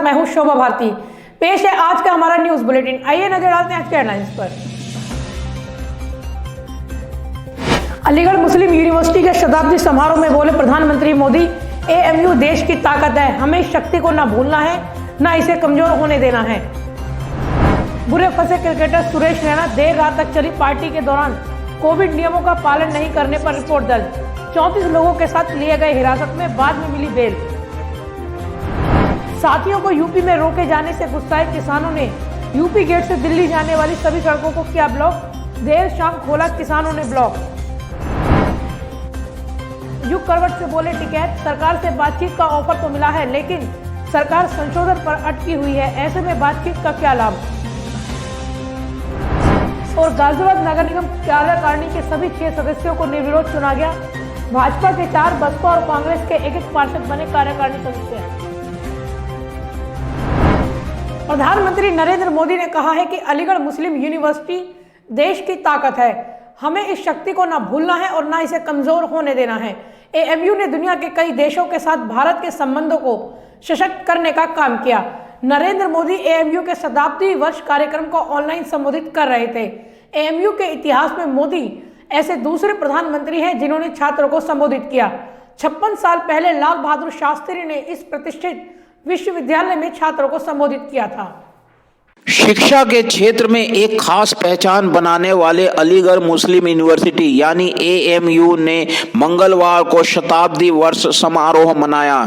मैं हूं शोभा भारती। पेश है आज का हमारा न्यूज बुलेटिन। आइए नजर डालते हैं आज के हेडलाइंस पर। अलीगढ़ मुस्लिम यूनिवर्सिटी के शताब्दी समारोह में बोले प्रधानमंत्री मोदी, एएमयू देश की ताकत है, हमें इस शक्ति को ना भूलना है, ना इसे कमजोर होने देना है। बुरे फंसे क्रिकेटर सुरेश रैना, देर रात तक चली पार्टी के दौरान कोविड नियमों का पालन नहीं करने पर रिपोर्ट दर्ज। 34 लोगों के साथ लिए गए हिरासत में, बाद में मिली बेल। साथियों को यूपी में रोके जाने से गुस्साए किसानों ने यूपी गेट से दिल्ली जाने वाली सभी सड़कों को किया ब्लॉक। देर शाम खोला किसानों ने ब्लॉक। युग करवट से बोले टिकैत, सरकार से बातचीत का ऑफर तो मिला है, लेकिन सरकार संशोधन पर अटकी हुई है, ऐसे में बातचीत का क्या लाभ। और गाजियाबाद नगर निगम कार्यकारिणी के सभी 6 सदस्यों को निर्विरोध चुना गया। भाजपा के 4, बसपा और कांग्रेस के 1-1 पार्षद बने कार्यकारिणी सदस्य। प्रधानमंत्री नरेंद्र मोदी ने कहा है कि अलीगढ़ मुस्लिम यूनिवर्सिटी देश की ताकत है, हमें इस शक्ति को ना भूलना है और ना इसे कमजोर होने देना है। एएमयू ने दुनिया के कई देशों के साथ भारत के संबंधों को सशक्त करने का काम किया। नरेंद्र मोदी एएमयू के शताब्दी वर्ष कार्यक्रम को ऑनलाइन संबोधित कर रहे थे। एएमयू के इतिहास में मोदी ऐसे दूसरे प्रधानमंत्री हैं जिन्होंने छात्रों को संबोधित किया। 56 साल पहले लाल बहादुर शास्त्री ने इस प्रतिष्ठित विश्वविद्यालय में छात्रों को संबोधित किया था। शिक्षा के क्षेत्र में एक खास पहचान बनाने वाले अलीगढ़ मुस्लिम यूनिवर्सिटी यानी एएमयू ने मंगलवार को शताब्दी वर्ष समारोह मनाया।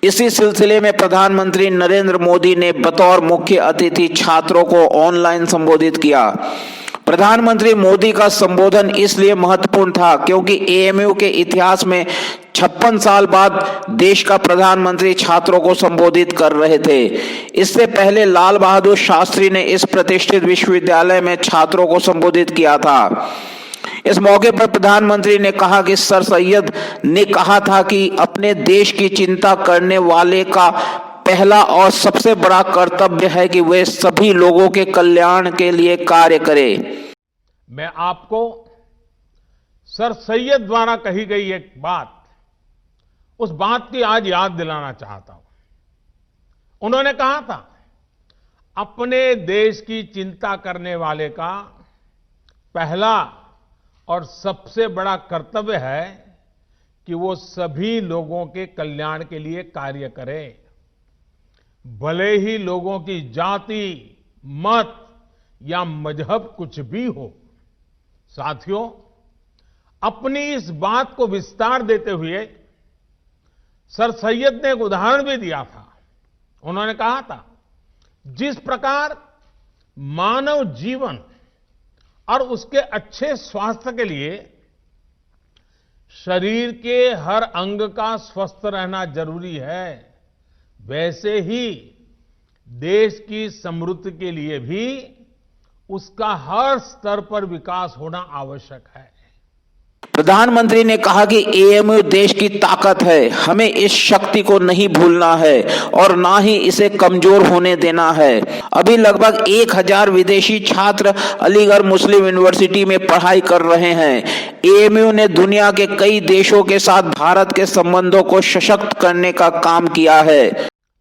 इसी सिलसिले में प्रधानमंत्री नरेंद्र मोदी ने बतौर मुख्य अतिथि छात्रों को ऑनलाइन संबोधित किया। प्रधानमंत्री मोदी का संबोधन इसलिए महत्वपूर्ण था क्योंकि एएमयू के इतिहास में 56 साल बाद देश का प्रधानमंत्री छात्रों को संबोधित कर रहे थे। इससे पहले लाल बहादुर शास्त्री ने इस प्रतिष्ठित विश्वविद्यालय में छात्रों को संबोधित किया था। इस मौके पर प्रधानमंत्री ने कहा कि सर सैयद ने कहा था कि अपने देश की चिंता करने वाले का पहला और सबसे बड़ा कर्तव्य है कि वे सभी लोगों के कल्याण के लिए कार्य करें। मैं आपको सर सैयद द्वारा कही गई एक बात, उस बात की आज याद दिलाना चाहता हूं। उन्होंने कहा था, अपने देश की चिंता करने वाले का पहला और सबसे बड़ा कर्तव्य है कि वो सभी लोगों के कल्याण के लिए कार्य करे, भले ही लोगों की जाति, मत या मजहब कुछ भी हो। साथियों, अपनी इस बात को विस्तार देते हुए सर सैयद ने एक उदाहरण भी दिया था। उन्होंने कहा था, जिस प्रकार मानव जीवन और उसके अच्छे स्वास्थ्य के लिए शरीर के हर अंग का स्वस्थ रहना जरूरी है, वैसे ही देश की समृद्धि के लिए भी उसका हर स्तर पर विकास होना आवश्यक है। प्रधानमंत्री ने कहा कि एएमयू देश की ताकत है, हमें इस शक्ति को नहीं भूलना है और ना ही इसे कमजोर होने देना है। अभी लगभग 1000 विदेशी छात्र अलीगढ़ मुस्लिम यूनिवर्सिटी में पढ़ाई कर रहे हैं। एएमयू ने दुनिया के कई देशों के साथ भारत के संबंधों को सशक्त करने का काम किया है।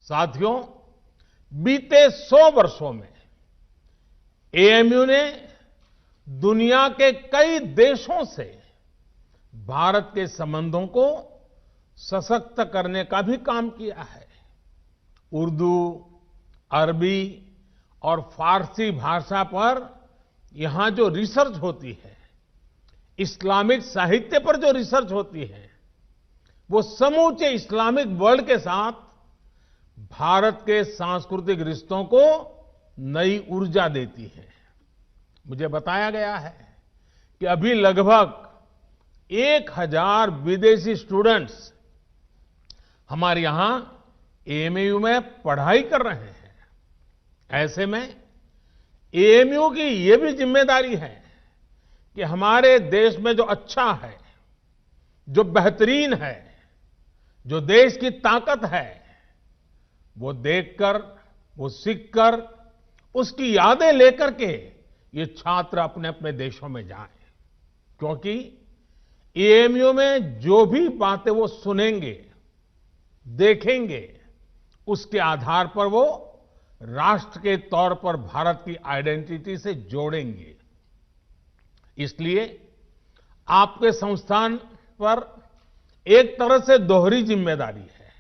साथियों, बीते 100 वर्षों में एएमयू ने दुनिया के कई देशों से भारत के संबंधों को सशक्त करने का भी काम किया है। उर्दू, अरबी और फारसी भाषा पर यहां जो रिसर्च होती है, इस्लामिक साहित्य पर जो रिसर्च होती है, वो समूचे इस्लामिक वर्ल्ड के साथ भारत के सांस्कृतिक रिश्तों को नई ऊर्जा देती है। मुझे बताया गया है कि अभी लगभग 1000 विदेशी स्टूडेंट्स हमारे यहां एएमयू में पढ़ाई कर रहे हैं। ऐसे में एएमयू की यह भी जिम्मेदारी है कि हमारे देश में जो अच्छा है, जो बेहतरीन है, जो देश की ताकत है, वो देखकर, वो सीखकर, उसकी यादें लेकर के ये छात्र अपने अपने देशों में जाएं। क्योंकि एएमयू में जो भी बातें वो सुनेंगे, देखेंगे, उसके आधार पर वो राष्ट्र के तौर पर भारत की आइडेंटिटी से जोड़ेंगे। इसलिए आपके संस्थान पर एक तरह से दोहरी जिम्मेदारी है,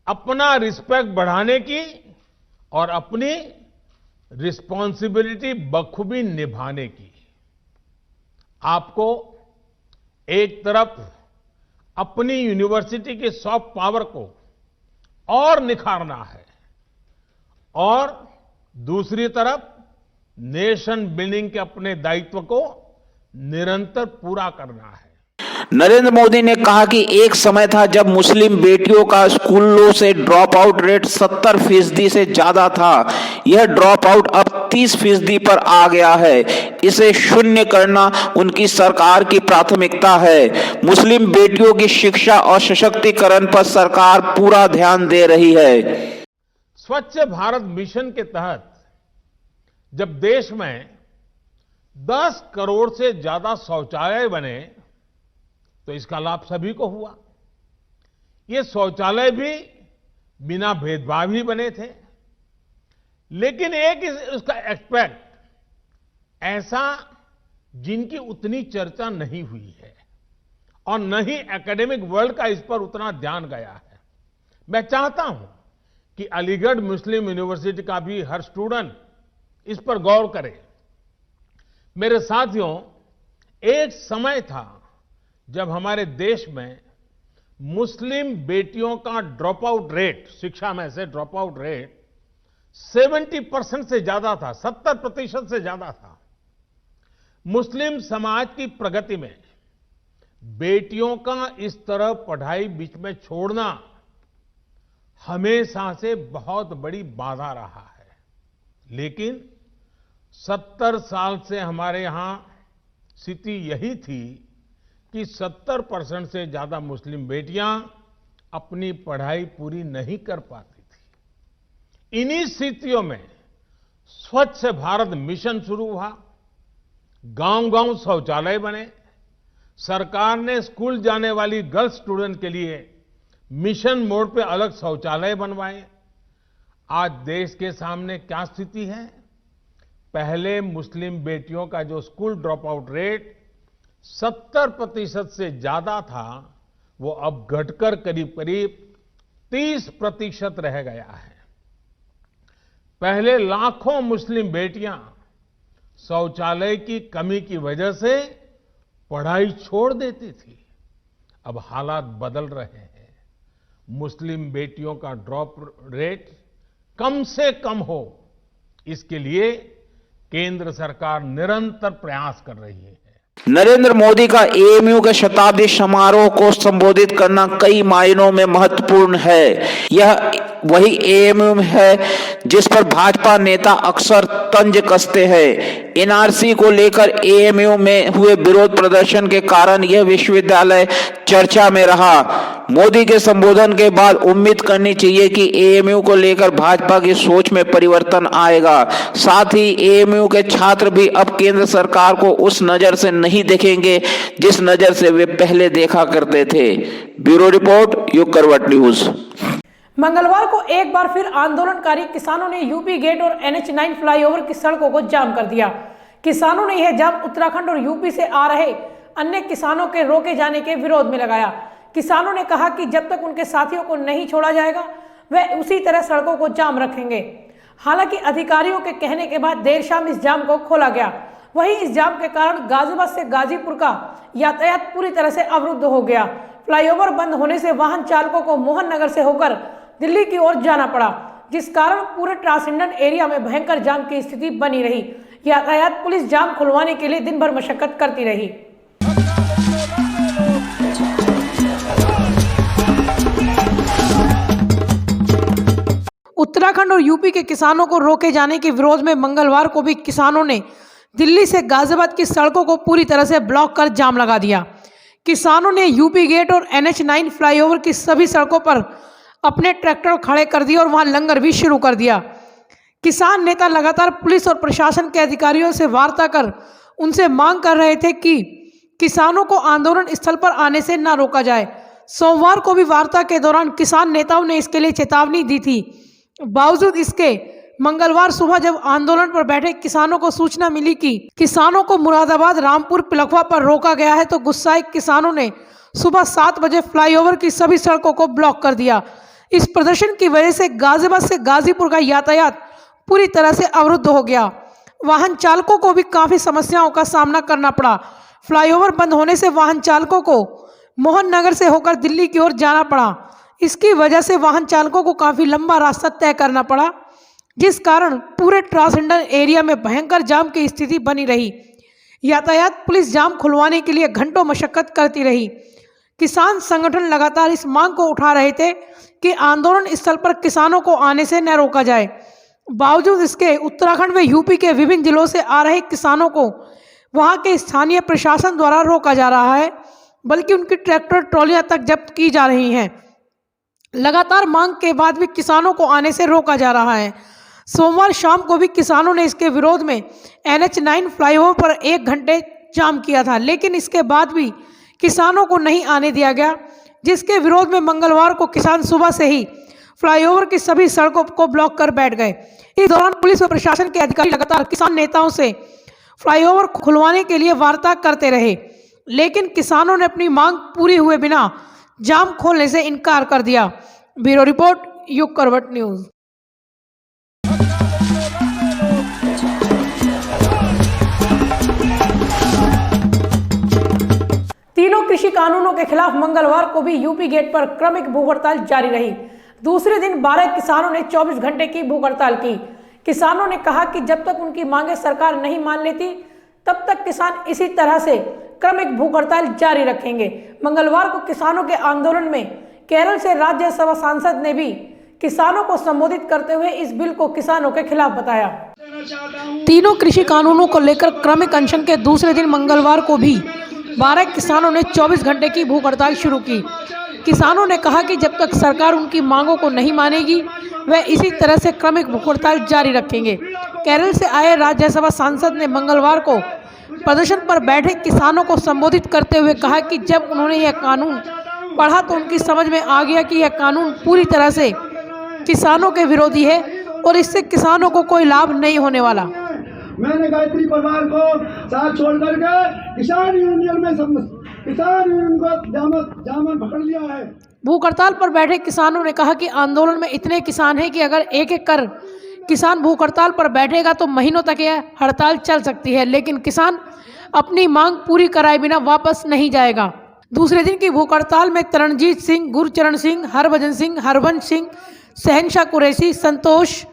अपना रिस्पेक्ट बढ़ाने की और अपनी रिस्पॉन्सिबिलिटी बखूबी निभाने की। आपको एक तरफ अपनी यूनिवर्सिटी की सॉफ्ट पावर को और निखारना है और दूसरी तरफ नेशन बिल्डिंग के अपने दायित्व को निरंतर पूरा करना है। नरेंद्र मोदी ने कहा कि एक समय था जब मुस्लिम बेटियों का स्कूलों से ड्रॉप आउट रेट 70% से ज्यादा था। यह ड्रॉप आउट अब 30% पर आ गया है। इसे शून्य करना उनकी सरकार की प्राथमिकता है। मुस्लिम बेटियों की शिक्षा और सशक्तिकरण पर सरकार पूरा ध्यान दे रही है। स्वच्छ भारत मिशन के तहत जब देश में 10 करोड़ से ज्यादा शौचालय बने तो इसका लाभ सभी को हुआ। ये शौचालय भी बिना भेदभाव ही बने थे, लेकिन एक उसका एस्पेक्ट ऐसा जिनकी उतनी चर्चा नहीं हुई है और न ही एकेडमिक वर्ल्ड का इस पर उतना ध्यान गया है। मैं चाहता हूं कि अलीगढ़ मुस्लिम यूनिवर्सिटी का भी हर स्टूडेंट इस पर गौर करे। मेरे साथियों, एक समय था जब हमारे देश में मुस्लिम बेटियों का ड्रॉप आउट रेट, शिक्षा में से ड्रॉप आउट रेट 70% से ज्यादा था, 70% से ज्यादा था। मुस्लिम समाज की प्रगति में बेटियों का इस तरह पढ़ाई बीच में छोड़ना हमेशा से बहुत बड़ी बाधा रहा है। लेकिन 70 साल से हमारे यहां स्थिति यही थी कि 70% से ज्यादा मुस्लिम बेटियां अपनी पढ़ाई पूरी नहीं कर पाती थी। इन्हीं स्थितियों में स्वच्छ भारत मिशन शुरू हुआ, गांव-गांव शौचालय बने, सरकार ने स्कूल जाने वाली गर्ल्स स्टूडेंट के लिए मिशन मोड पे अलग शौचालय बनवाए। आज देश के सामने क्या स्थिति है? पहले मुस्लिम बेटियों का जो स्कूल ड्रॉप आउट रेट 70% से ज्यादा था, वो अब घटकर करीब करीब 30% रह गया है। पहले लाखों मुस्लिम बेटियां शौचालय की कमी की वजह से पढ़ाई छोड़ देती थी। अब हालात बदल रहे हैं। मुस्लिम बेटियों का ड्रॉप रेट कम से कम हो, इसके लिए केंद्र सरकार निरंतर प्रयास कर रही है। नरेंद्र मोदी का एएमयू के शताब्दी समारोह को संबोधित करना कई मायनों में महत्वपूर्ण है। यह वही एएमयू है जिस पर भाजपा नेता अक्सर तंज कसते हैं। एनआरसी को लेकर एएमयू में हुए विरोध प्रदर्शन के कारण यह विश्वविद्यालय चर्चा में रहा। मोदी के संबोधन के बाद उम्मीद करनी चाहिए कि एएमयू को लेकर भाजपा की सोच में परिवर्तन आएगा। साथ ही एएमयू के छात्र भी अब केंद्र सरकार को उस नजर से नहीं देखेंगे जिस नजर से वे पहले देखा करते थे। ब्यूरो रिपोर्ट, युग करवट न्यूज। मंगलवार को एक बार फिर आंदोलनकारी किसानों ने यूपी गेट और NH9 फ्लाईओवर की सड़कों को जाम कर दिया। किसानों ने यह जाम उत्तराखंड और यूपी से आ रहे अन्य किसानों के रोके जाने के विरोध में लगाया। किसानों ने कहा कि जब तक उनके साथियों को नहीं छोड़ा जाएगा वे उसी तरह सड़कों को जाम रखेंगे। हालांकि अधिकारियों के कहने के बाद देर शाम इस जाम को खोला गया। वहीं इस जाम के कारण गाजियाबाद से गाजीपुर का यातायात पूरी तरह से अवरुद्ध हो गया। फ्लाईओवर बंद होने से वाहन चालकों को मोहन नगर से होकर दिल्ली की ओर जाना पड़ा, जिस कारण पूरे ट्रांसिडेंट एरिया में भयंकर जाम की स्थिति बनी रही। यातायात पुलिस जाम खुलवाने के लिए दिन भर मशक्कत करती रही। उत्तराखंड और यूपी के किसानों को रोके जाने के विरोध में मंगलवार को भी किसानों ने दिल्ली से गाजियाबाद की सड़कों को पूरी तरह से ब्लॉक कर जाम लगा दिया। किसानों ने यूपी गेट और NH9 फ्लाईओवर की सभी सड़कों पर अपने ट्रैक्टर खड़े कर दिए और वहां लंगर भी शुरू कर दिया। किसान नेता लगातार पुलिस और प्रशासन के अधिकारियों से वार्ता कर उनसे मांग कर रहे थे कि किसानों को आंदोलन स्थल पर आने से न रोका जाए। सोमवार को भी वार्ता के दौरान किसान नेताओं ने इसके लिए चेतावनी दी थी। बावजूद इसके मंगलवार सुबह जब आंदोलन पर बैठे किसानों को सूचना मिली कि किसानों को मुरादाबाद रामपुर पिलखवा पर रोका गया है, तो गुस्साए किसानों ने सुबह 7 बजे फ्लाईओवर की सभी सड़कों को ब्लॉक कर दिया। इस प्रदर्शन की वजह से गाजियाबाद से गाजीपुर का यातायात पूरी तरह से अवरुद्ध हो गया। वाहन चालकों को भी काफी समस्याओं का सामना करना पड़ा। फ्लाईओवर बंद होने से वाहन चालकों को मोहन नगर से होकर दिल्ली की ओर जाना पड़ा। इसकी वजह से वाहन चालकों को काफी लंबा रास्ता तय करना पड़ा, जिस कारण पूरे ट्रांसजेंडर एरिया में भयंकर जाम की स्थिति बनी रही। यातायात पुलिस जाम खुलवाने के लिए घंटों मशक्कत करती रही। किसान संगठन लगातार इस मांग को उठा रहे थे कि आंदोलन स्थल पर किसानों को आने से न रोका जाए। बावजूद इसके उत्तराखंड व यूपी के विभिन्न जिलों से आ रहे किसानों को वहां के स्थानीय प्रशासन द्वारा रोका जा रहा है, बल्कि उनकी ट्रैक्टर ट्रॉलियां तक जब्त की जा रही हैं। लगातार मांग के बाद भी किसानों को आने से रोका जा रहा है। सोमवार शाम को भी किसानों ने इसके विरोध में NH9 फ्लाईओवर पर 1 घंटे जाम किया था, लेकिन इसके बाद भी किसानों को नहीं आने दिया गया, जिसके विरोध में मंगलवार को किसान सुबह से ही फ्लाईओवर की सभी सड़कों को ब्लॉक कर बैठ गए। इस दौरान पुलिस और प्रशासन के अधिकारी लगातार किसान नेताओं से फ्लाईओवर खुलवाने के लिए वार्ता करते रहे, लेकिन किसानों ने अपनी मांग पूरी हुए बिना जाम खोलने से इनकार कर दिया। ब्यूरो रिपोर्ट, युग करवट न्यूज। तीनों कृषि कानूनों के खिलाफ मंगलवार को भी यूपी गेट पर क्रमिक भूख हड़ताल जारी रही। दूसरे दिन 12 किसानों ने 24 घंटे की भूख हड़ताल की। किसानों ने कहा कि जब तक उनकी मांगें सरकार नहीं मान लेती, तब तक किसान इसी तरह से क्रमिक भूख हड़ताल जारी रखेंगे। मंगलवार को किसानों के आंदोलन में केरल से राज्यसभा सांसद ने भी किसानों को संबोधित करते हुए इस बिल को किसानों के खिलाफ बताया। तीनों कृषि कानूनों को लेकर क्रमिक अनशन के दूसरे दिन मंगलवार को भी 12 किसानों ने 24 घंटे की भूख हड़ताल शुरू की। किसानों ने कहा कि जब तक सरकार उनकी मांगों को नहीं मानेगी, वह इसी तरह से क्रमिक भूख हड़ताल जारी रखेंगे। केरल से आए राज्यसभा सांसद ने मंगलवार को प्रदर्शन पर बैठे किसानों को संबोधित करते हुए कहा कि जब उन्होंने यह कानून पढ़ा तो उनकी समझ में आ गया कि यह कानून पूरी तरह से किसानों के विरोधी है और इससे किसानों को कोई लाभ नहीं होने वाला। मैंने गायत्री परिवार को साथ छोड़ करके किसान यूनियन को जामन पकड़ लिया है। भूख हड़ताल पर बैठे किसानों ने कहा कि आंदोलन में इतने किसान हैं कि अगर एक एक कर किसान भूख हड़ताल पर बैठेगा तो महीनों तक यह हड़ताल चल सकती है, लेकिन किसान अपनी मांग पूरी कराए बिना वापस नहीं जाएगा। दूसरे दिन की भूख हड़ताल में तरणजीत सिंह, गुरचरण सिंह, हरभजन सिंह, हरवंश सिंह, शहनशाह कुरैशी, संतोष,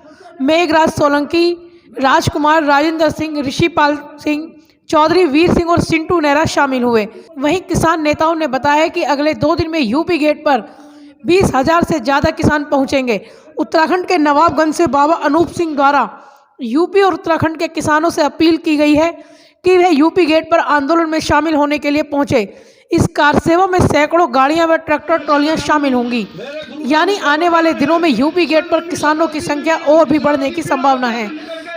मेघराज सोलंकी, राजकुमार, राजेंद्र सिंह, ऋषिपाल सिंह, चौधरी वीर सिंह और सिंटू नेहरा शामिल हुए। वहीं किसान नेताओं ने बताया कि अगले 2 दिन में यूपी गेट पर 20,000 से ज़्यादा किसान पहुंचेंगे। उत्तराखंड के नवाबगंज से बाबा अनूप सिंह द्वारा यूपी और उत्तराखंड के किसानों से अपील की गई है कि वह यूपी गेट पर आंदोलन में शामिल होने के लिए पहुंचे। इस कार सेवा में सैकड़ों गाड़ियां व ट्रैक्टर ट्रॉलियां शामिल होंगी, यानी आने वाले दिनों में यूपी गेट पर किसानों की संख्या और भी बढ़ने की संभावना है,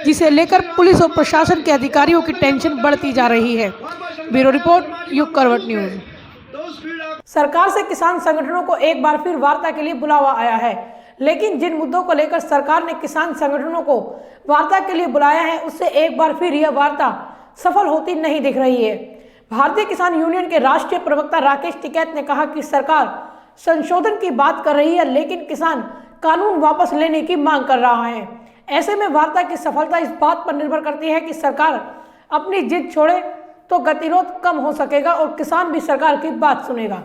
जिसे लेकर पुलिस और प्रशासन के अधिकारियों की टेंशन बढ़ती जा रही है। ब्यूरो रिपोर्ट, युग करवट न्यूज। सरकार से किसान संगठनों को एक बार फिर वार्ता के लिए बुलावा आया है, लेकिन जिन मुद्दों को लेकर सरकार ने किसान संगठनों को वार्ता के लिए बुलाया है, उससे एक बार फिर यह वार्ता सफल होती नहीं दिख रही है। भारतीय किसान यूनियन के राष्ट्रीय प्रवक्ता राकेश टिकैत ने कहा कि सरकार संशोधन की बात कर रही है, लेकिन किसान कानून वापस लेने की मांग कर रहा है। ऐसे में वार्ता की सफलता इस बात पर निर्भर करती है कि सरकार अपनी जिद छोड़े तो गतिरोध कम हो सकेगा और किसान भी सरकार की बात सुनेगा।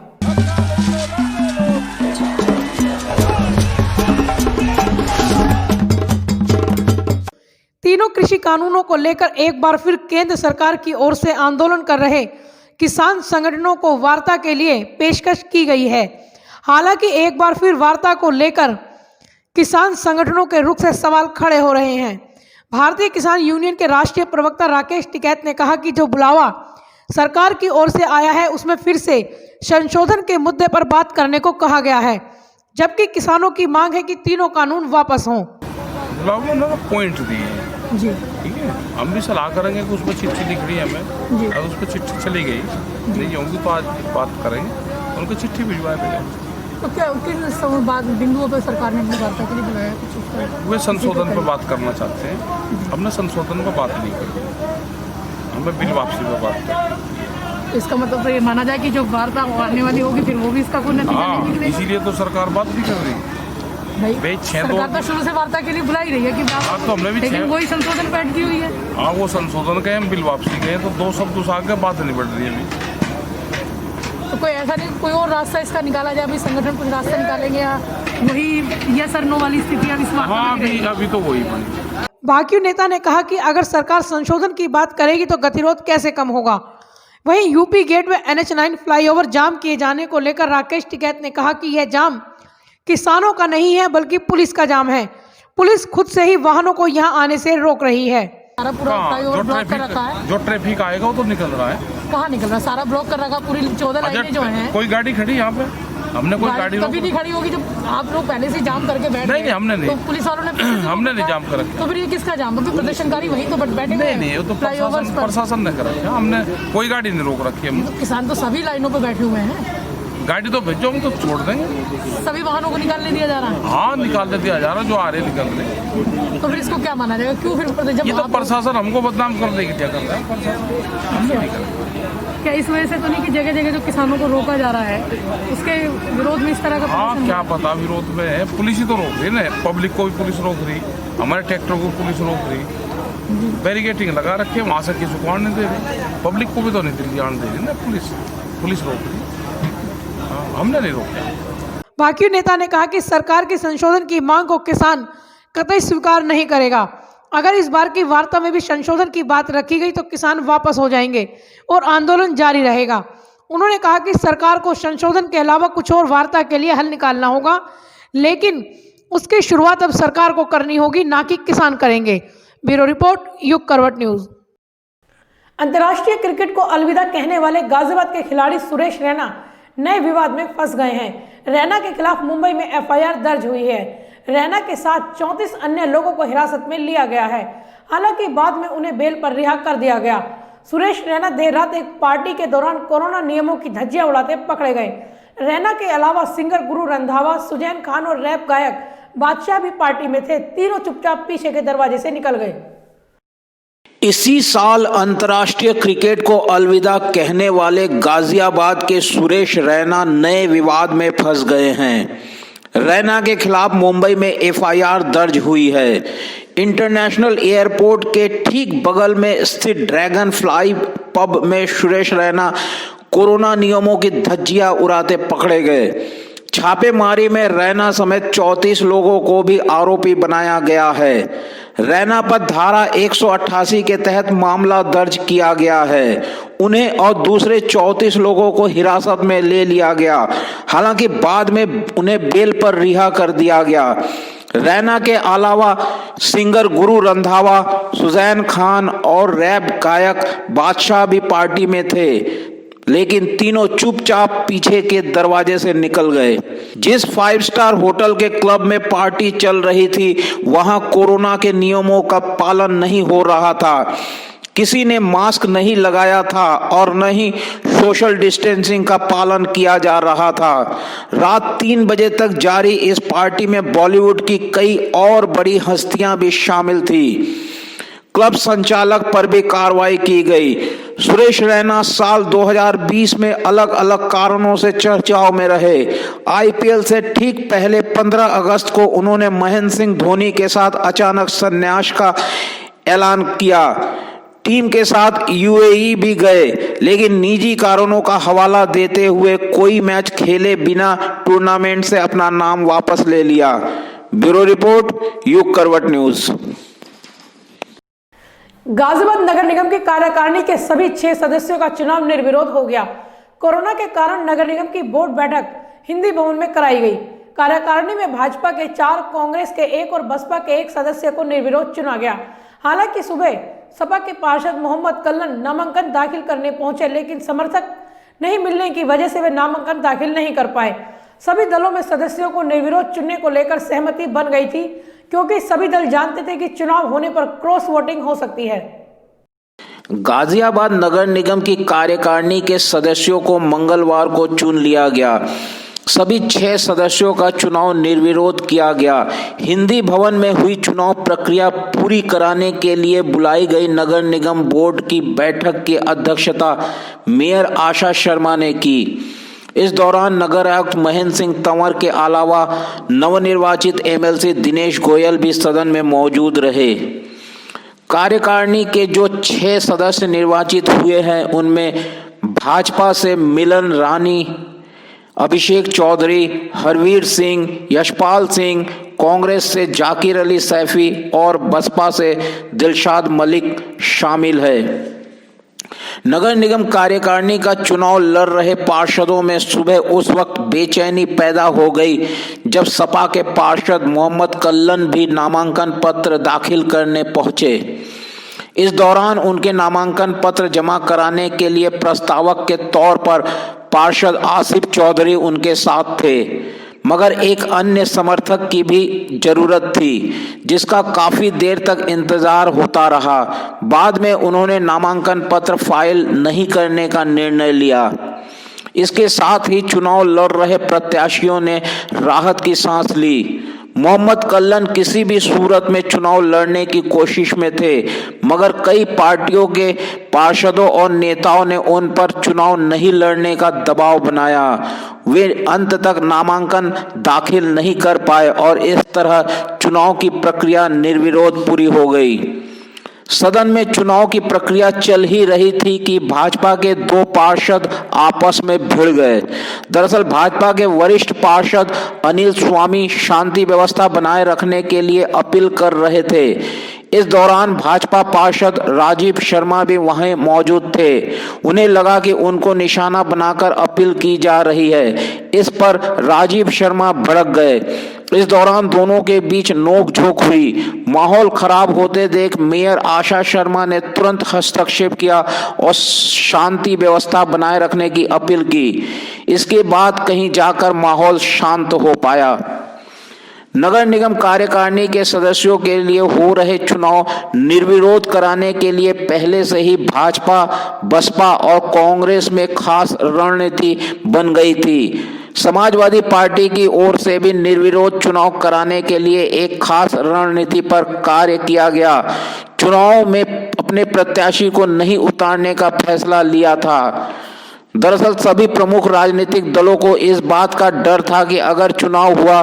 तीनों कृषि कानूनों को लेकर एक बार फिर केंद्र सरकार की ओर से आंदोलन कर रहे किसान संगठनों को वार्ता के लिए पेशकश की गई है। हालांकि एक बार फिर वार्ता को लेकर किसान संगठनों के रुख से सवाल खड़े हो रहे हैं। भारतीय किसान यूनियन के राष्ट्रीय प्रवक्ता राकेश टिकैत ने कहा कि जो बुलावा सरकार की ओर से आया है उसमें फिर से संशोधन के मुद्दे पर बात करने को कहा गया है, जबकि किसानों की मांग है कि तीनों कानून वापस हों। पॉइंट दिए जी, ठीक है, हम भी सलाह करेंगे कि उसमें चिट्ठी लिख रही है हमें, अगर उस पर चिट्ठी चली गई नहीं होंगी तो आज बात करेंगे, उनको चिट्ठी भिजवाए भेजा। तो क्या किन बात बिंदुओं पर सरकार ने अपनी वार्ता के लिए बुलाया कुछ उसका? वे संशोधन पर बात करना चाहते हैं, हमने संशोधन पर बात नहीं करी, हमें बिल वापसी पर बात करी। इसका मतलब तो ये माना जाए कि जो वार्ता आने वाली होगी फिर वो भी इसका कोई नतीजा नहीं हाँ, निकलेगा। इसीलिए तो सरकार बात भी कर रही है। भाई सरकार तो शुरू से वार्ता के लिए बुला ही रही है कि तो हमने भी लेकिन वही संशोधन बैठ की हुई है। हाँ, वो संशोधन के हम बिल वापसी के, तो दो शब्द उस आगे बात नहीं बढ़ रही है अभी। तो कोई ऐसा नहीं, कोई और रास्ता इसका निकाला जाए? अभी संगठन कुछ रास्ता निकालेंगे या वही यस और नो वाली स्थिति अब इस बात हाँ, अभी तो वही बनी। भाकियू नेता ने कहा कि अगर सरकार संशोधन की बात करेगी तो गतिरोध कैसे कम होगा। वहीं यूपी गेट में NH9 फ्लाईओवर जाम किए जाने को लेकर राकेश टिकैत ने कहा कि यह जाम किसानों का नहीं है बल्कि पुलिस का जाम है। पुलिस खुद से ही वाहनों को यहां आने से रोक रही है। सारा पूरा फ्लाईओवर ब्लॉक कर रखा है। जो ट्रैफिक आएगा वो तो निकल रहा है। कहाँ निकल रहा है? सारा ब्लॉक कर रखा, पूरी 14 लाइनें जो हैं। कोई गाड़ी खड़ी यहाँ पे? हमने कोई गाड़ी कभी नहीं खड़ी होगी जब आप लोग पहले से जाम करके बैठ नहीं, हमने नहीं। तो पुलिस वालों ने हमने नहीं जाम कर रखा। तो फिर ये किसका जाम? क्योंकि प्रदर्शनकारी वहीं तो बैठे हुए हैं। नहीं, वो तो प्रशासन ने कर रखा। हमने कोई गाड़ी नहीं रोक रखी है। किसान तो सभी लाइनों पे बैठे हुए हैं। गाड़ी तो भेजो, हम तो छोड़ देंगे। सभी वाहनों को निकालने दिया जा रहा है। हाँ, निकाल दिया जा रहा है, जो आ रहे निकल रहे। तो फिर इसको क्या माना जाएगा? क्यों फिर जब ये तो प्रशासन हमको बदनाम कर देगी, क्या कर रहा है प्रशासन? हमने नहीं कर। क्या इस वजह से तो नहीं कि जगह जगह जो किसानों को रोका जा रहा है उसके विरोध में इस तरह का? हाँ, क्या पता विरोध में है। पुलिस ही तो रोक रही ना, पब्लिक को भी पुलिस रोक रही, हमारे ट्रैक्टर को पुलिस रोक रही, बैरिकेटिंग लगा रखी है, वहाँ से किसी को आने नहीं दे रही, पब्लिक को भी तो नहीं दिल्ली आने दे रही ना, पुलिस रोक रही। हमने नहीं रोका। भाकियू नेता ने कहा कि सरकार की संशोधन की मांग को किसान कतई स्वीकार नहीं करेगा। अगर इस बार की वार्ता में भी संशोधन की बात रखी गई तो किसान वापस हो जाएंगे और आंदोलन जारी रहेगा। उन्होंने कहा कि सरकार को संशोधन के अलावा कुछ और वार्ता के लिए हल निकालना होगा, लेकिन उसकी शुरुआत अब सरकार को करनी होगी, ना कि किसान करेंगे। ब्यूरो रिपोर्ट, युग करवट न्यूज। अंतर्राष्ट्रीय क्रिकेट को अलविदा कहने वाले गाजियाबाद के खिलाड़ी सुरेश रैना नए विवाद में फंस गए हैं। रैना के खिलाफ मुंबई में FIR दर्ज हुई है। रैना के साथ 34 अन्य लोगों को हिरासत में लिया गया है। हालांकि बाद में उन्हें बेल पर रिहा कर दिया गया। सुरेश रैना देर रात एक पार्टी के दौरान कोरोना नियमों की धज्जियां उड़ाते पकड़े गए। रैना के अलावा सिंगर गुरु रंधावा, सुजैन खान और रैप गायक बादशाह भी पार्टी में थे। तीनों चुपचाप पीछे के दरवाजे से निकल गए। इसी साल अंतर्राष्ट्रीय क्रिकेट को अलविदा कहने वाले गाजियाबाद के सुरेश रैना नए विवाद में फंस गए हैं। रैना के खिलाफ मुंबई में FIR दर्ज हुई है। इंटरनेशनल एयरपोर्ट के ठीक बगल में स्थित ड्रैगन फ्लाई पब में सुरेश रैना कोरोना नियमों की धज्जियां उड़ाते पकड़े गए। छापेमारी में रैना समेत 34 लोगों को भी आरोपी बनाया गया है। रैना पर धारा 188 के तहत मामला दर्ज किया गया है। उन्हें और दूसरे 34 लोगों को हिरासत में ले लिया गया। हालांकि बाद में उन्हें बेल पर रिहा कर दिया गया। रैना के अलावा सिंगर गुरु रंधावा, सुजैन खान और रैप गायक बादशाह भी पार्टी में थे, लेकिन तीनों चुपचाप पीछे के दरवाजे से निकल गए। जिस 5 स्टार होटल के क्लब में पार्टी चल रही थी, वहां कोरोना के नियमों का पालन नहीं हो रहा था। किसी ने मास्क नहीं लगाया था और न ही सोशल डिस्टेंसिंग का पालन किया जा रहा था। रात 3 बजे तक जारी इस पार्टी में बॉलीवुड की कई और बड़ी हस्तियां भी शामिल थी। क्लब संचालक पर भी कार्रवाई की गई। सुरेश रैना साल 2020 में अलग अलग कारणों से चर्चाओं में रहे। IPL से ठीक पहले 15 अगस्त को उन्होंने महेंद्र सिंह धोनी के साथ अचानक संन्यास का ऐलान किया। टीम के साथ UAE भी गए, लेकिन निजी कारणों का हवाला देते हुए कोई मैच खेले बिना टूर्नामेंट से अपना नाम वापस ले लिया। ब्यूरो रिपोर्ट, युग करवट न्यूज। गाजियाबाद नगर निगम की कार्यकारिणी के सभी 6 सदस्यों का चुनाव निर्विरोध हो गया। कोरोना के कारण नगर निगम की बोर्ड बैठक हिंदी भवन में कराई गई। कार्यकारिणी में भाजपा के 4, कांग्रेस के 1 और बसपा के 1 सदस्य को निर्विरोध चुना गया। हालांकि सुबह सपा के पार्षद मोहम्मद कल्लन नामांकन दाखिल करने पहुंचे, लेकिन समर्थक नहीं मिलने की वजह से वे नामांकन दाखिल नहीं कर पाए। सभी दलों में सदस्यों को निर्विरोध चुनने को लेकर सहमति बन गई थी, क्योंकि सभी दल जानते थे कि चुनाव होने पर क्रॉस वोटिंग हो सकती है। गाजियाबाद नगर निगम की कार्यकारिणी के सदस्यों को मंगलवार को चुन लिया गया। सभी 6 सदस्यों का चुनाव निर्विरोध किया गया। हिंदी भवन में हुई चुनाव प्रक्रिया पूरी कराने के लिए बुलाई गई नगर निगम बोर्ड की बैठक की अध्यक्षता मेयर आशा शर्मा ने की। इस दौरान नगर आयुक्त महेंद्र सिंह तंवर के अलावा नवनिर्वाचित एमएलसी दिनेश गोयल भी सदन में मौजूद रहे। कार्यकारिणी के जो 6 सदस्य निर्वाचित हुए हैं उनमें भाजपा से मिलन रानी, अभिषेक चौधरी, हरवीर सिंह, यशपाल सिंह, कांग्रेस से जाकिर अली सैफी और बसपा से दिलशाद मलिक शामिल है। नगर निगम कार्यकारिणी का चुनाव लड़ रहे पार्षदों में सुबह उस वक्त बेचैनी पैदा हो गई जब सपा के पार्षद मोहम्मद कल्लन भी नामांकन पत्र दाखिल करने पहुंचे। इस दौरान उनके नामांकन पत्र जमा कराने के लिए प्रस्तावक के तौर पर पार्षद आसिफ चौधरी उनके साथ थे, मगर एक अन्य समर्थक की भी जरूरत थी जिसका काफी देर तक इंतजार होता रहा। बाद में उन्होंने नामांकन पत्र फाइल नहीं करने का निर्णय लिया। इसके साथ ही चुनाव लड़ रहे प्रत्याशियों ने राहत की सांस ली। मोहम्मद कल्लन किसी भी सूरत में चुनाव लड़ने की कोशिश में थे, मगर कई पार्टियों के पार्षदों और नेताओं ने उन पर चुनाव नहीं लड़ने का दबाव बनाया। वे अंत तक नामांकन दाखिल नहीं कर पाए और इस तरह चुनाव की प्रक्रिया निर्विरोध पूरी हो गई। सदन में चुनाव की प्रक्रिया चल ही रही थी कि भाजपा के 2 पार्षद आपस में भिड़ गए। दरअसल भाजपा के वरिष्ठ पार्षद अनिल स्वामी शांति व्यवस्था बनाए रखने के लिए अपील कर रहे थे। इस दौरान भाजपा पार्षद राजीव शर्मा भी वहां मौजूद थे। उन्हें लगा कि उनको निशाना बनाकर अपील की जा रही है। इस पर राजीव शर्मा भड़क गए। इस दौरान दोनों के बीच नोकझोंक हुई। माहौल खराब होते देख मेयर आशा शर्मा ने तुरंत हस्तक्षेप किया और शांति व्यवस्था बनाए रखने की अपील की। इसके बाद कहीं जाकर माहौल शांत हो पाया। नगर निगम कार्यकारिणी के सदस्यों के लिए हो रहे चुनाव निर्विरोध कराने के लिए पहले से ही भाजपा, बसपा और कांग्रेस में खास रणनीति बन गई थी। समाजवादी पार्टी की ओर से भी निर्विरोध चुनाव कराने के लिए एक खास रणनीति पर कार्य किया गया। चुनाव में अपने प्रत्याशी को नहीं उतारने का फैसला लिया था। दरअसल सभी प्रमुख राजनीतिक दलों को इस बात का डर था कि अगर चुनाव हुआ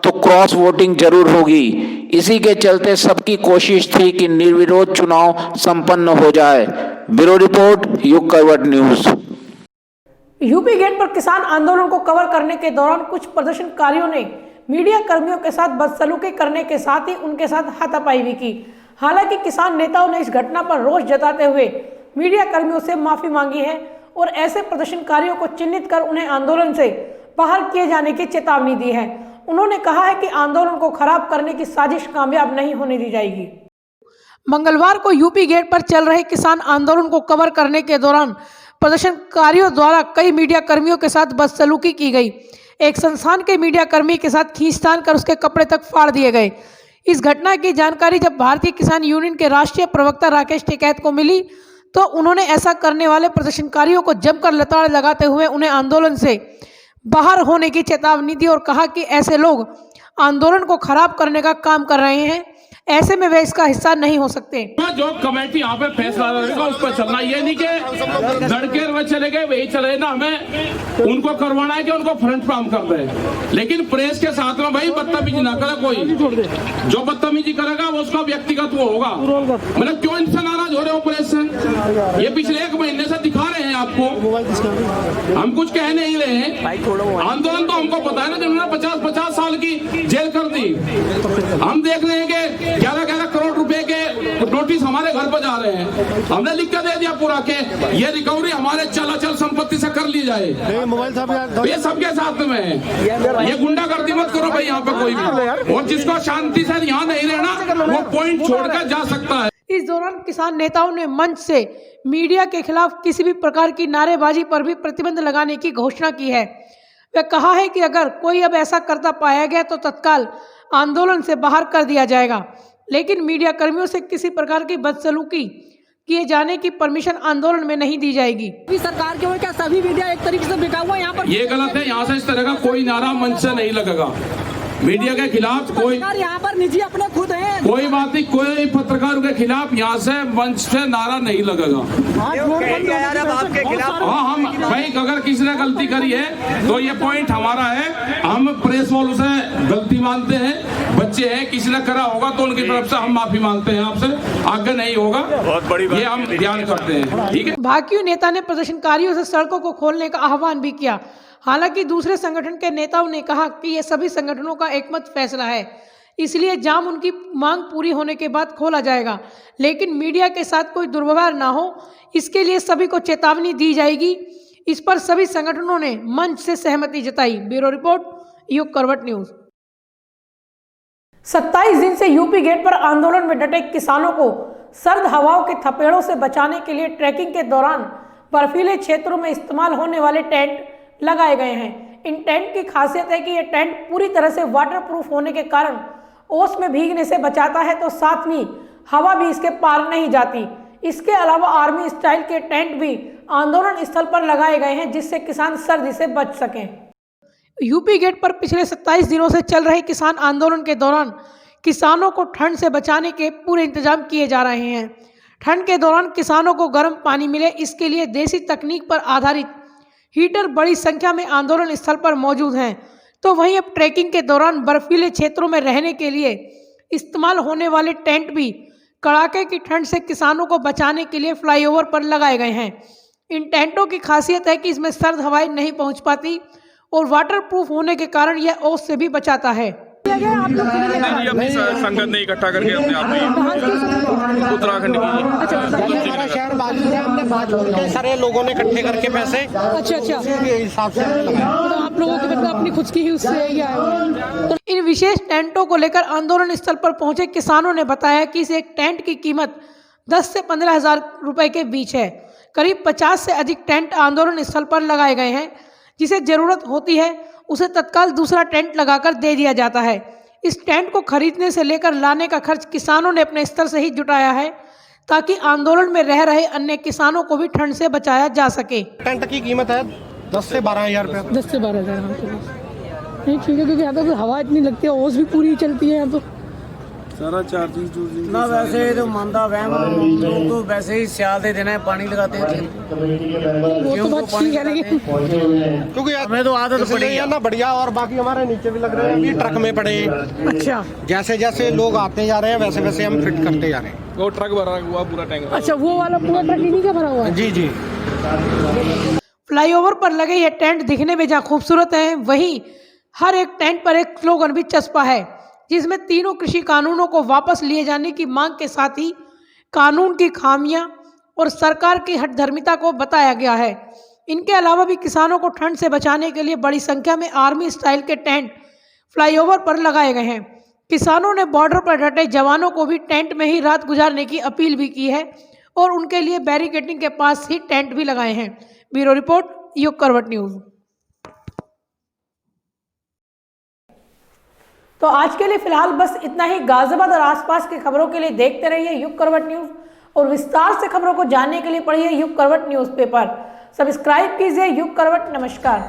तो क्रॉस वोटिंग जरूर होगी। इसी के चलते सबकी कोशिश थी कि निर्विरोध चुनाव संपन्न हो जाए। ब्यूरो रिपोर्ट, युग करवट न्यूज। यूपी गेट पर किसान आंदोलन को कवर करने के दौरान कुछ प्रदर्शनकारियों ने मीडिया कर्मियों के साथ बदसलूकी करने के साथ ही उनके साथ हाथापाई भी की। हालांकि किसान नेताओं ने इस घटना पर रोष जताते हुए मीडिया कर्मियों से माफी मांगी है और ऐसे प्रदर्शनकारियों को चिन्हित कर उन्हें आंदोलन से बाहर किए जाने की चेतावनी दी है। उन्होंने कहा है कि आंदोलन को खराब करने की साजिश कामयाब नहीं होने दी जाएगी। मंगलवार को यूपी गेट पर चल रहे किसान आंदोलन को कवर करने के दौरान प्रदर्शनकारियों द्वारा कई मीडिया कर्मियों के साथ बदसलूकी की गई। एक संस्थान के मीडिया कर्मी के साथ खींचतान कर उसके कपड़े तक फाड़ दिए गए। इस घटना की जानकारी जब भारतीय किसान यूनियन के राष्ट्रीय प्रवक्ता राकेश टिकैत को मिली तो उन्होंने ऐसा करने वाले प्रदर्शनकारियों को जमकर लताड़ लगाते हुए उन्हें आंदोलन से बाहर होने की चेतावनी दी और कहा कि ऐसे लोग आंदोलन को खराब करने का काम कर रहे हैं, ऐसे में वे इसका हिस्सा नहीं हो सकते। जो कमेटी यहाँ पे फैसला रहेगा उस पर चलना, ये नहीं कि लड़के में चले गए वही चले ना, हमें उनको करवाना है कि उनको फ्रंट पे हम कर रहे। लेकिन प्रेस के साथ में भाई बदतमीजी ना करे कोई, जो बदतमीजी करेगा वो उसका व्यक्तिगत वो होगा। मतलब क्यों इनसे नाराज हो रहे हो प्रेस से? ये पिछले 1 महीने से दिखा रहे हैं आपको, हम कुछ कह नहीं रहे हैं। आंदोलन तो हमको पता है ना, जिन्होंने 50-50 साल की जेल कर दी। हम देख रहे हैं कि 11-11 करोड़ रुपए के नोटिस हमारे घर पर जा रहे हैं। हमने लिख कर दे दिया पूरा के ये रिकवरी हमारे चलाचल संपत्ति से कर ली जाए। ये सबके साथ में है। ये गुंडागर्दी मत करो भाई यहाँ पे कोई भी, और जिसको शांति से यहाँ नहीं रहना वो पॉइंट छोड़कर जा सकता है। इस दौरान किसान नेताओं ने मंच से मीडिया के खिलाफ किसी भी प्रकार की नारेबाजी पर भी प्रतिबंध लगाने की घोषणा की है। वह कहा है कि अगर कोई अब ऐसा करता पाया गया तो तत्काल आंदोलन से बाहर कर दिया जाएगा, लेकिन मीडिया कर्मियों से किसी प्रकार की बदसलूकी किए जाने की परमिशन आंदोलन में नहीं दी जाएगी। सरकार के क्या सभी मीडिया एक तरीके से बिका हुआ है यहाँ पर? ये गलत है। यहाँ से इस तरह का कोई नारा मंच से नहीं लगेगा। मीडिया के खिलाफ कोई यहाँ पर निजी अपने खुद हैं। कोई बात नहीं, कोई पत्रकारों के खिलाफ यहाँ से मंच से नारा नहीं लगेगा। हाँ, हम भाई अगर किसी ने गलती करी है तो ये पॉइंट हमारा है, हम प्रेस वालों से गलती मानते हैं। बच्चे हैं, किसी ने करा होगा तो उनकी तरफ से हम माफी मांगते हैं, आपसे आगे नहीं होगा, बहुत बड़ी ये हम ध्यान करते हैं। ठीक है। भाकियू नेता ने प्रदर्शनकारियों से सड़कों को खोलने का आह्वान भी किया। हालांकि दूसरे संगठन के नेताओं ने कहा कि यह सभी संगठनों का एकमत फैसला है, इसलिए जाम उनकी मांग पूरी होने के बाद खोला जाएगा, लेकिन मीडिया के साथ कोई दुर्व्यवहार ना हो इसके लिए सभी को चेतावनी दी जाएगी। इस पर सभी संगठनों ने मंच से सहमति जताई। ब्यूरो रिपोर्ट, युग करवट न्यूज। 27 दिन से यूपी गेट पर आंदोलन में डटे किसानों को सर्द हवाओं के थपेड़ों से बचाने के लिए ट्रैकिंग के दौरान बर्फीले क्षेत्रों में इस्तेमाल होने वाले टेंट लगाए गए हैं। इन टेंट की खासियत है कि ये टेंट पूरी तरह से वाटरप्रूफ होने के कारण ओस में भीगने से बचाता है, तो साथ में हवा भी इसके पार नहीं जाती। इसके अलावा आर्मी स्टाइल के टेंट भी आंदोलन स्थल पर लगाए गए हैं, जिससे किसान सर्दी से बच सकें। यूपी गेट पर पिछले 27 दिनों से चल रहे किसान आंदोलन के दौरान किसानों को ठंड से बचाने के पूरे इंतजाम किए जा रहे हैं। ठंड के दौरान किसानों को गर्म पानी मिले, इसके लिए देसी तकनीक पर आधारित हीटर बड़ी संख्या में आंदोलन स्थल पर मौजूद हैं। तो वहीं अब ट्रैकिंग के दौरान बर्फीले क्षेत्रों में रहने के लिए इस्तेमाल होने वाले टेंट भी कड़ाके की ठंड से किसानों को बचाने के लिए फ्लाईओवर पर लगाए गए हैं। इन टेंटों की खासियत है कि इसमें सर्द हवाएं नहीं पहुंच पाती और वाटरप्रूफ होने के कारण यह ओस से भी बचाता है। नहीं, अपनी संगत ने इकट्ठा करके अपने आप में उत्तराखंड की हमारा शहर बाजू है, हमने बाजू के सारे लोगों ने इकट्ठे करके पैसे अच्छा के हिसाब से तो आप लोगों की मतलब अपनी खुद की ही उससे ही आए हुए। तो इन विशेष टेंटों को लेकर आंदोलन स्थल पर पहुंचे किसानों ने बताया कि इस एक टेंट की कीमत 10 से 15 हज़ार रुपए के बीच है। करीब 50 से अधिक टेंट आंदोलन स्थल पर लगाए गए हैं। जिसे जरूरत होती है उसे तत्काल दूसरा टेंट लगाकर दे दिया जाता है। इस टेंट को खरीदने से लेकर लाने का खर्च किसानों ने अपने स्तर से ही जुटाया है, ताकि आंदोलन में रह रहे अन्य किसानों को भी ठंड से बचाया जा सके। टेंट की कीमत है 10 से 12 हज़ार रुपये। 10 से 12 हज़ार नहीं ठीक है, क्योंकि यहाँ तो हवा इतनी लगती है, ओस भी पूरी चलती है यहाँ तो सारा चार्जिंग ना। वैसे तो मानदा वहम लोग तो वैसे ही सियाल दे देना है, पानी लगाते हैं वो तो बात ठीक है, लेकिन क्योंकि हमें तो आदत पड़ी है ना बढ़िया। और बाकी हमारे नीचे भी लग रहे हैं, अभी ट्रक में पड़े। अच्छा, जैसे जैसे लोग आते जा रहे हैं वैसे वैसे हम फिट करते जा रहे हैं। वो ट्रक भरा हुआ पूरा टैंक। अच्छा, वो वाला पूरा ट्रक इन्हीं का भरा हुआ है? जी जी। फ्लाईओवर पर लगे ये टेंट दिखने में जहाँ खूबसूरत है, वहीं हर एक टेंट पर एक स्लोगन भी चस्पा है, जिसमें तीनों कृषि कानूनों को वापस लिए जाने की मांग के साथ ही कानून की खामियां और सरकार की हठधर्मिता को बताया गया है। इनके अलावा भी किसानों को ठंड से बचाने के लिए बड़ी संख्या में आर्मी स्टाइल के टेंट फ्लाईओवर पर लगाए गए हैं। किसानों ने बॉर्डर पर डटे जवानों को भी टेंट में ही रात गुजारने की अपील भी की है और उनके लिए बैरिकेडिंग के पास ही टेंट भी लगाए हैं। ब्यूरो रिपोर्ट, युग करवट न्यूज। तो आज के लिए फिलहाल बस इतना ही। गाजियाबाद और आसपास की खबरों के लिए देखते रहिए युग करवट न्यूज और विस्तार से खबरों को जानने के लिए पढ़िए युग करवट न्यूज़पेपर। सब्सक्राइब कीजिए युग करवट। नमस्कार।